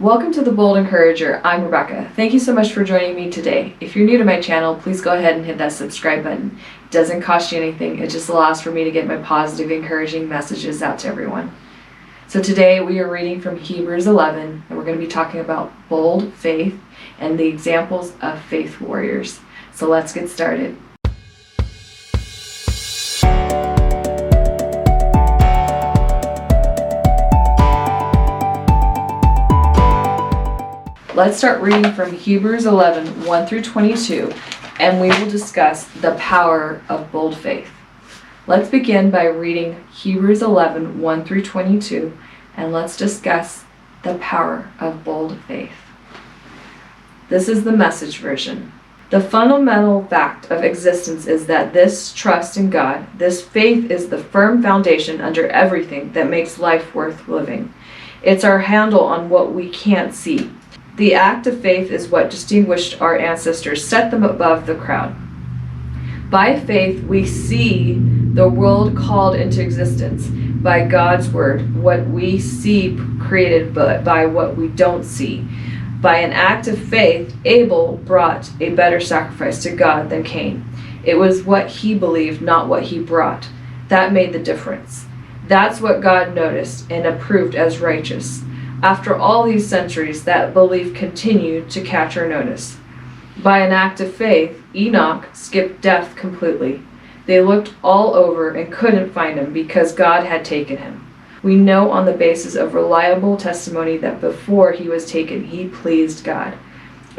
Welcome to The Bold Encourager. I'm Rebecca. Thank you so much for joining me today. If you're new to my channel, please go ahead and hit that subscribe button. It doesn't cost you anything. It just allows for me to get my positive, encouraging messages out to everyone. So today we are reading from Hebrews 11, and we're going to be talking about bold faith and the examples of faith warriors. So let's get started. Let's start reading from Hebrews 11, 1 through 22, and we will discuss the power of bold faith. Let's begin by reading Hebrews 11, 1 through 22, and let's discuss the power of bold faith. This is the Message version. The fundamental fact of existence is that this trust in God, this faith, is the firm foundation under everything that makes life worth living. It's our handle on what we can't see. The act of faith is what distinguished our ancestors, set them above the crowd. By faith, we see the world called into existence by God's word, what we see created by what we don't see. By an act of faith, Abel brought a better sacrifice to God than Cain. It was what he believed, not what he brought. That made the difference. That's what God noticed and approved as righteous. After all these centuries, that belief continued to catch our notice. By an act of faith, Enoch skipped death completely. They looked all over and couldn't find him because God had taken him. We know on the basis of reliable testimony that before he was taken, he pleased God.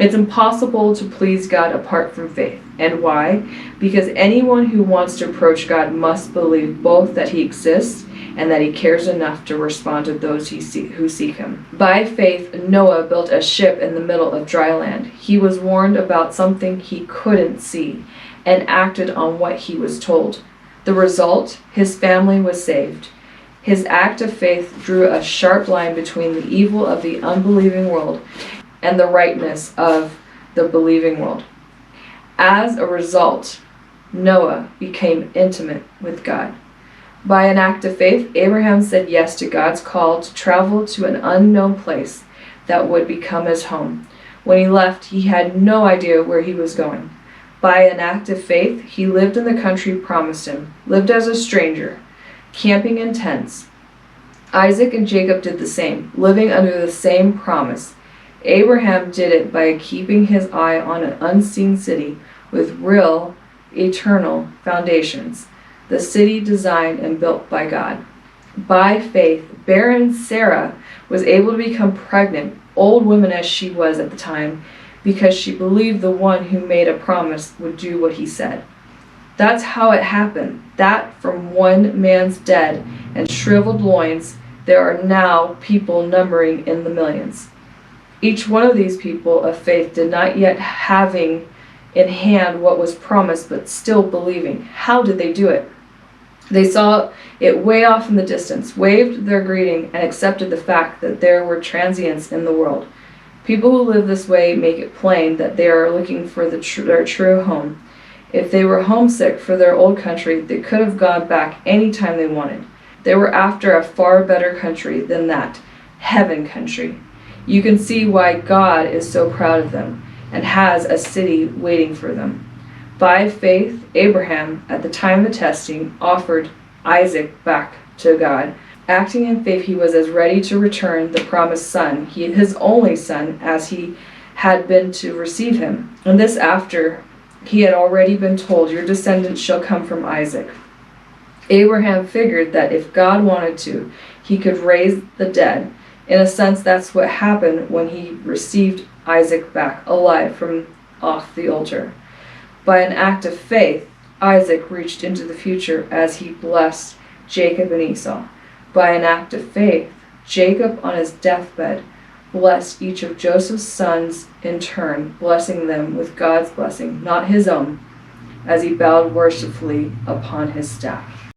It's impossible to please God apart from faith. And why? Because anyone who wants to approach God must believe both that he exists and that he cares enough to respond to those who seek him. By faith, Noah built a ship in the middle of dry land. He was warned about something he couldn't see and acted on what he was told. The result? His family was saved. His act of faith drew a sharp line between the evil of the unbelieving world and the rightness of the believing world. As a result, Noah became intimate with God. By an act of faith, Abraham said yes to God's call to travel to an unknown place that would become his home. When he left, he had no idea where he was going. By an act of faith, he lived in the country promised him, lived as a stranger, camping in tents. Isaac and Jacob did the same, living under the same promise. Abraham did it by keeping his eye on an unseen city with real, eternal foundations. The city designed and built by God. By faith, barren Sarah was able to become pregnant, old woman as she was at the time, because she believed the one who made a promise would do what he said. That's how it happened, that from one man's dead and shriveled loins, there are now people numbering in the millions. Each one of these people of faith did not yet having in hand what was promised, but still believing. How did they do it? They saw it way off in the distance, waved their greeting, and accepted the fact that there were transients in the world. People who live this way make it plain that they are looking for their true home. If they were homesick for their old country, they could have gone back any time they wanted. They were after a far better country than that, heaven country. You can see why God is so proud of them and has a city waiting for them. By faith, Abraham, at the time of the testing, offered Isaac back to God. Acting in faith, he was as ready to return the promised son, his only son, as he had been to receive him. And this after he had already been told, "Your descendants shall come from Isaac." Abraham figured that if God wanted to, he could raise the dead. In a sense, that's what happened when he received Isaac back alive from off the altar. By an act of faith, Isaac reached into the future as he blessed Jacob and Esau. By an act of faith, Jacob on his deathbed blessed each of Joseph's sons in turn, blessing them with God's blessing, not his own, as he bowed worshipfully upon his staff.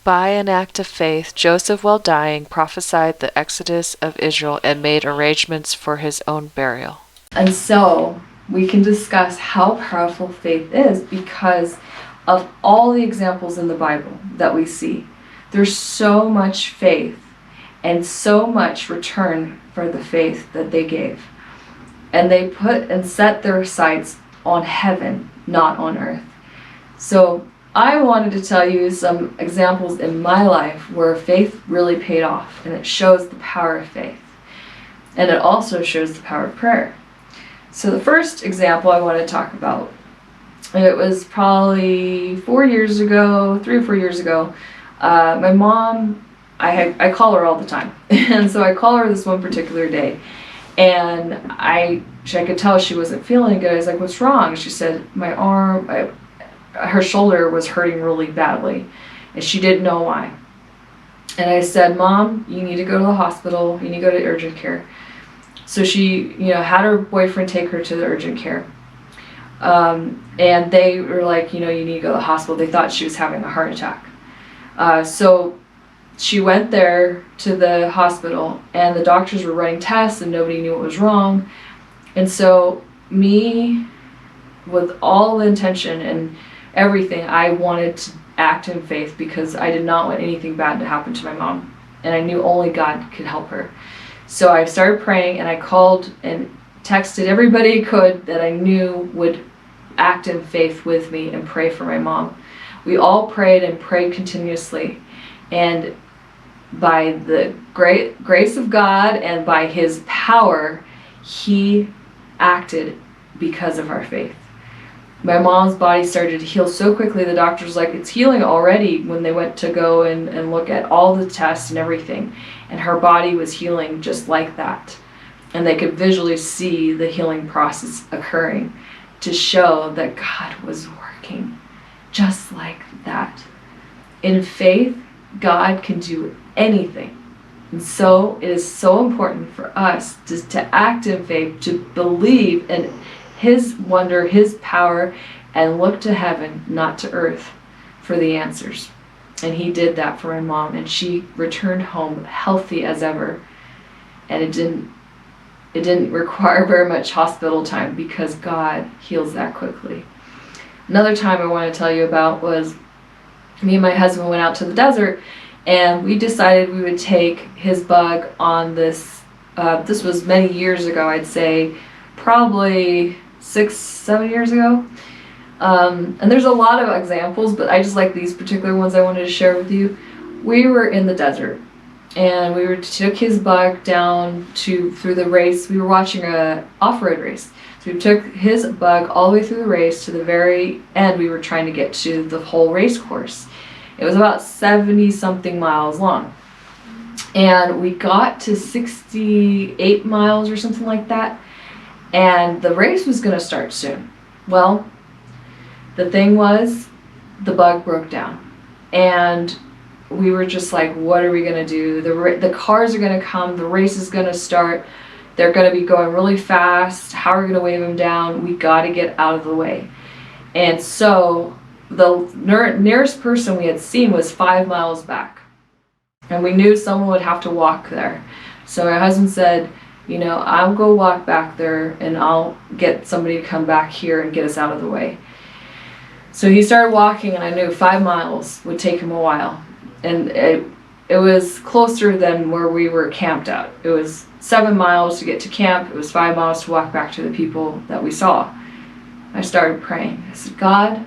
By an act of faith, Joseph, while dying, prophesied the exodus of Israel and made arrangements for his own burial. And so we can discuss how powerful faith is because of all the examples in the Bible that we see. There's so much faith and so much return for the faith that they gave. And they put and set their sights on heaven, not on earth. So I wanted to tell you some examples in my life where faith really paid off, and it shows the power of faith. And it also shows the power of prayer. So the first example I want to talk about, it was probably 4 years ago, 3 or 4 years ago. My mom, I call her all the time. And so I call her this one particular day. And I could tell she wasn't feeling good. I was like, what's wrong? She said, my arm, her shoulder was hurting really badly. And she didn't know why. And I said, Mom, you need to go to the hospital. You need to go to urgent care. So she, had her boyfriend take her to the urgent care. And they were like, you need to go to the hospital. They thought she was having a heart attack. So she went there to the hospital, and the doctors were running tests and nobody knew what was wrong. And so me, with all the intention and everything, I wanted to act in faith because I did not want anything bad to happen to my mom. And I knew only God could help her. So I started praying, and I called and texted everybody I could that I knew would act in faith with me and pray for my mom. We all prayed and prayed continuously. And by the great grace of God and by His power, He acted because of our faith. My mom's body started to heal so quickly. The doctor was like, it's healing already, when they went to go and look at all the tests and everything. And her body was healing just like that. And they could visually see the healing process occurring to show that God was working just like that. In faith, God can do anything. And so it is so important for us to act in faith, to believe in His wonder, His power, and look to heaven, not to earth, for the answers. And He did that for my mom, and she returned home healthy as ever. And it didn't require very much hospital time because God heals that quickly. Another time I want to tell you about was me and my husband went out to the desert, and we decided we would take his bug on this. This was many years ago, I'd say probably 6-7 years ago. And there's a lot of examples, but I just like these particular ones I wanted to share with you. We were in the desert, and we took his bug down through the race. We were watching a off-road race. So we took his bug all the way through the race to the very end. We were trying to get to the whole race course. It was about 70-something miles long. And we got to 68 miles or something like that. And the race was going to start soon. Well, the thing was, the bug broke down. And we were just like, what are we going to do? The cars are going to come. The race is going to start. They're going to be going really fast. How are we going to wave them down? We got to get out of the way. And so the nearest person we had seen was 5 miles back. And we knew someone would have to walk there. So my husband said, I'll go walk back there, and I'll get somebody to come back here and get us out of the way. So he started walking, and I knew 5 miles would take him a while. And it was closer than where we were camped at. It was 7 miles to get to camp. It was 5 miles to walk back to the people that we saw. I started praying. I said, God,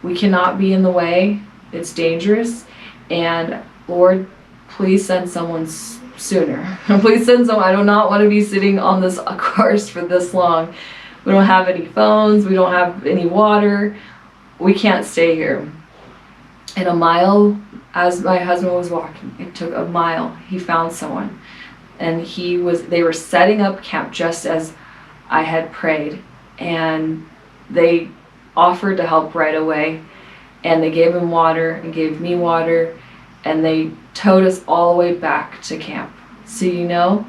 we cannot be in the way. It's dangerous. And Lord, please send someone sooner. Please send someone. I do not want to be sitting on this course for this long. We don't have any phones. We don't have any water. We can't stay here. And a mile, as my husband was walking, it took a mile. He found someone. And they were setting up camp just as I had prayed. And they offered to help right away. And they gave him water and gave me water. And they towed us all the way back to camp. So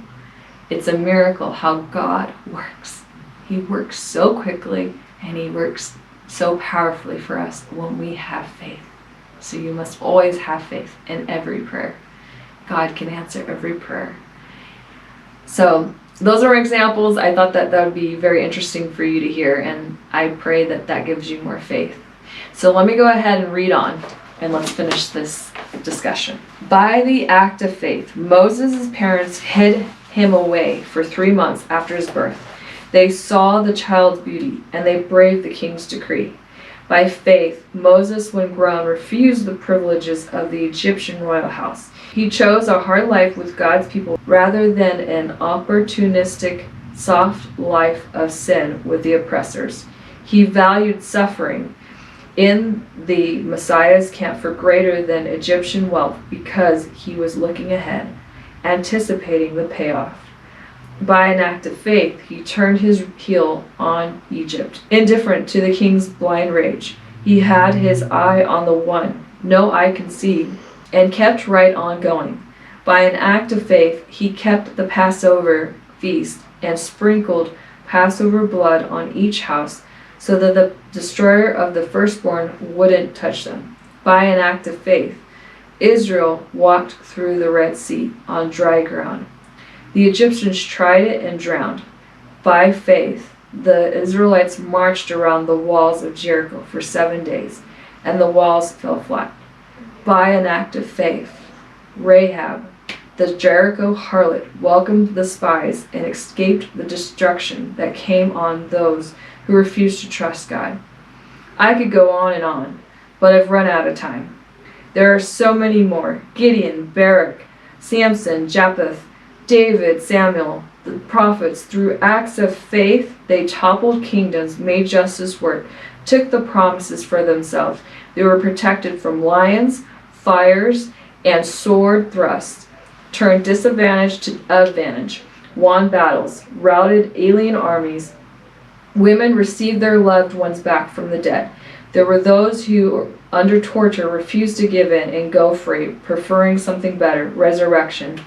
it's a miracle how God works. He works so quickly, and He works so powerfully for us when we have faith. So you must always have faith in every prayer. God can answer every prayer. So those are examples. I thought that would be very interesting for you to hear, and I pray that gives you more faith. So let me go ahead and read on. and let's finish this discussion. By the act of faith, Moses' parents hid him away for 3 months after his birth. They saw the child's beauty, and they braved the king's decree. By faith, Moses, when grown, refused the privileges of the Egyptian royal house. He chose a hard life with God's people rather than an opportunistic, soft life of sin with the oppressors. He valued suffering in the Messiah's camp for greater than Egyptian wealth because he was looking ahead, anticipating the payoff. By an act of faith, he turned his heel on Egypt. Indifferent to the king's blind rage, he had his eye on the one no eye can see, and kept right on going. By an act of faith, he kept the Passover feast and sprinkled Passover blood on each house so that the destroyer of the firstborn wouldn't touch them. By an act of faith, Israel walked through the Red Sea on dry ground. The Egyptians tried it and drowned. By faith, the Israelites marched around the walls of Jericho for 7 days, and the walls fell flat. By an act of faith, Rahab, the Jericho harlot, welcomed the spies and escaped the destruction that came on those who refused to trust God. I could go on, but I've run out of time. There are so many more: Gideon, Barak, Samson, Jephthah, David, Samuel, the prophets. Through acts of faith, they toppled kingdoms, made justice work, took the promises for themselves. They were protected from lions, fires, and sword thrusts, turned disadvantage to advantage, won battles, routed alien armies. Women received their loved ones back from the dead. There were those who, under torture, refused to give in and go free, preferring something better, resurrection.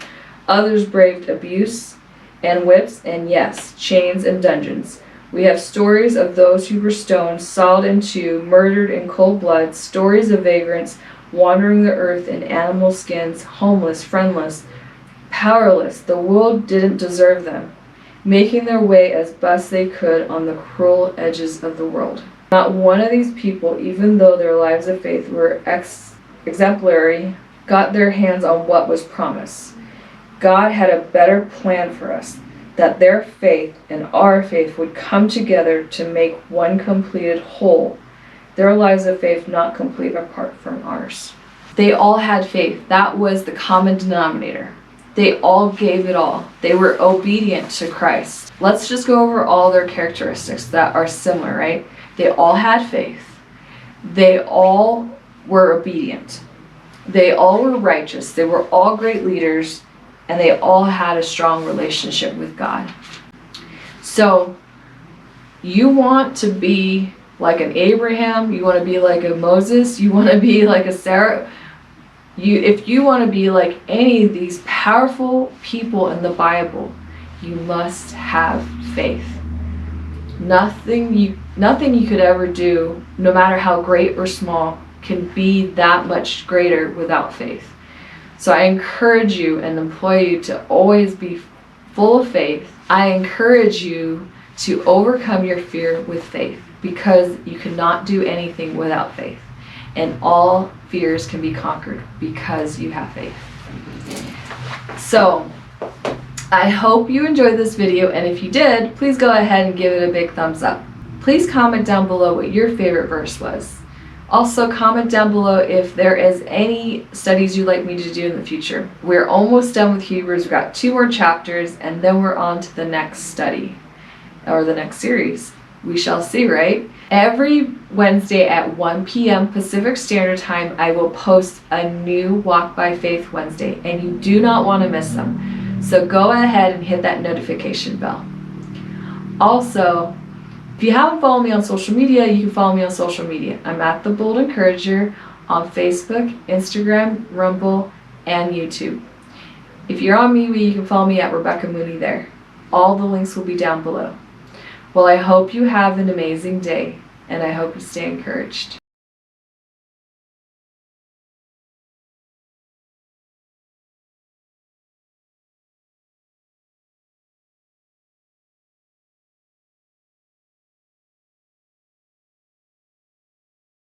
Others braved abuse and whips and, yes, chains and dungeons. We have stories of those who were stoned, sawed in two, murdered in cold blood, stories of vagrants wandering the earth in animal skins, homeless, friendless, powerless. The world didn't deserve them, making their way as best they could on the cruel edges of the world. Not one of these people, even though their lives of faith were exemplary, got their hands on what was promised. God had a better plan for us, that their faith and our faith would come together to make one completed whole. Their lives of faith not complete apart from ours. They all had faith. That was the common denominator. They all gave it all. They were obedient to Christ. Let's just go over all their characteristics that are similar, right? They all had faith. They all were obedient. They all were righteous. They were all great leaders, and they all had a strong relationship with God. So, you want to be like an Abraham, you want to be like a Moses, you want to be like a Sarah. If you want to be like any of these powerful people in the Bible, you must have faith. Nothing you could ever do, no matter how great or small, can be that much greater without faith. So I encourage you and implore you to always be full of faith. I encourage you to overcome your fear with faith, because you cannot do anything without faith. And all fears can be conquered because you have faith. So, I hope you enjoyed this video, and if you did, please go ahead and give it a big thumbs up. Please comment down below what your favorite verse was. Also, comment down below if there is any studies you'd like me to do in the future. We're almost done with Hebrews. We've got 2 more chapters, and then we're on to the next study, or the next series. We shall see, right? Every Wednesday at 1 p.m. Pacific Standard Time, I will post a new Walk by Faith Wednesday, and you do not want to miss them. So go ahead and hit that notification bell. Also, if you haven't followed me on social media, you can follow me on social media. I'm at The Bold Encourager on Facebook, Instagram, Rumble, and YouTube. If you're on MeWe, you can follow me at Rebecca Mooney there. All the links will be down below. Well, I hope you have an amazing day, and I hope you stay encouraged.